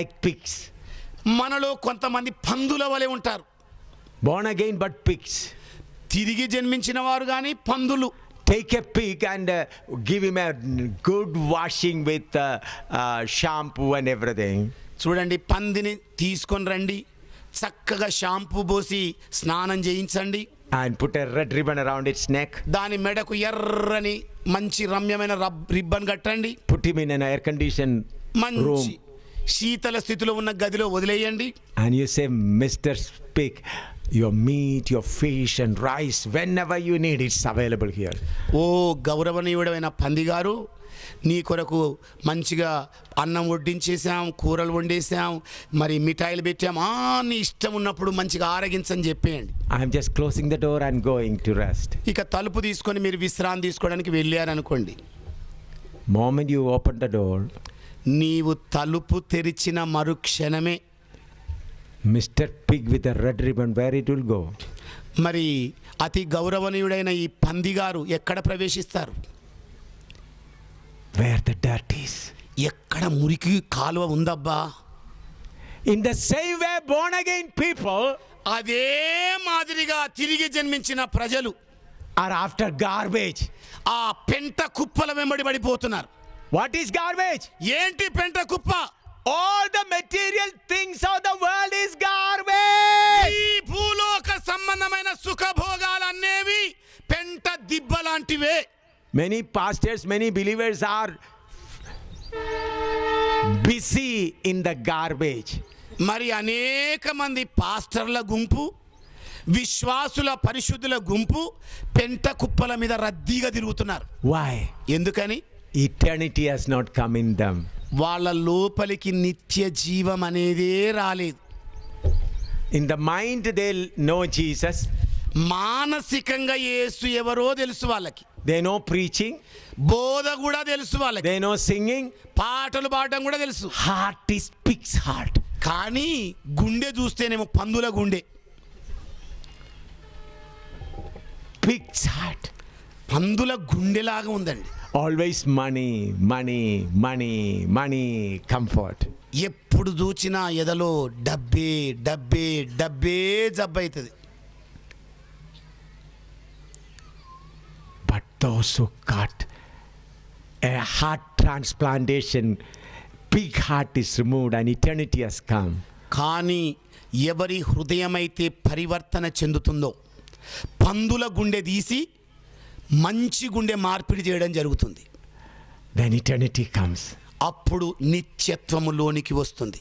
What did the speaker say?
like pigs. మనలో కొంతమంది పందుల వలె ఉంటారు. Born again but pigs. తిరిగి జన్మించిన వారు కానీ పందులు. Take a pig and give him a good washing with shampoo and everything. చూడండి, పందిని తీసుకొని రండి, చక్కగా షాంపూ పోసి స్నానం చేయించండి. And put a red ribbon around its neck. దాని మెడకు ఎర్రని మంచి రమ్యమైన రిబ్బన్ కట్టండి. Put him in an air conditioned మంచి room. శీతల స్థితిలో ఉన్న గదిలో వదిలేయండి. And you say, Mr. Pig, your meat, your fish and rice, whenever you need, it's available here. ఓ గౌరవనీయుడైన పంది గారు, నీ కొరకు మంచిగా అన్నం వడ్డించేసాం, కూరలు వండేసాం, మరి మిఠాయిలు పెట్టాం, నీ ఇష్టం ఉన్నప్పుడు మంచిగా ఆరగించని చెప్పేయండి. I'm just closing the door and going to rest. ఇక తలుపు తీసుకొని మీరు విశ్రాంతి తీసుకోవడానికి వెళ్ళారనుకోండి. Moment you open the door, నీవు తలుపు తెరిచిన మరుక్షణమే Mr. Pig with a red ribbon, where it will go? మరి అతి గౌరవనీయుడైన ఈ పంది గారు ఎక్కడ ప్రవేశిస్తారు? Where the dirt is. ఎక్కడ మురికి కాలువ ఉందబ్బా. In the same way, born again people అదే మాదిరిగా తిరిగి జన్మించిన ప్రజలు are after garbage. ఆ పెంట కుప్పల వెంబడి పడిపోతున్నారు. What is garbage? ఏంటి పెంట కుప్ప? All the material things of the world is garbage. ఈ భూలోక సంబంధమైన సుఖభోగాలన్నేవి పెంట దిబ్బ లాంటివే. Many pastors, many believers are busy in the garbage. మరి అనేక మంది పాస్టర్ల గుంపు, విశ్వాసుల పరిశుద్ధుల గుంపు పెంట కుప్పల మీద రద్దీగా తిరుగుతున్నారు. Why? ఎందుకని? Eternity has not come in them. వాళ్ళ లోపలికి నిత్య జీవం అనేదే రాలేదు. In the mind they know Jesus. మానసికంగా యేసు ఎవరో తెలుసు వాళ్ళకి. They know preaching. బోధ కూడా తెలుసు వాళ్ళకి. They know singing. పాటలు పాడడం కూడా తెలుసు. Heart is pig's heart. కానీ గుండె చూస్తేనేమో పందుల గుండె. Pig's heart. పందుల గుండెలాగా ఉందండి. Always money, money, money, money, comfort. ఎప్పుడు చూచినా ఎదలో డబ్బే డబ్బే డబ్బే జబ్బైతుంది. But those who got a heart transplantation, pig heart is removed and eternity has come. కానీ ఎవరి హృదయమైతే పరివర్తన చెందుతుందో పందుల గుండె తీసి మంచి గుండె మార్పిడి చేయడం జరుగుతుంది. Then eternity comes. అప్పుడు నిత్యత్వములోనికి వస్తుంది.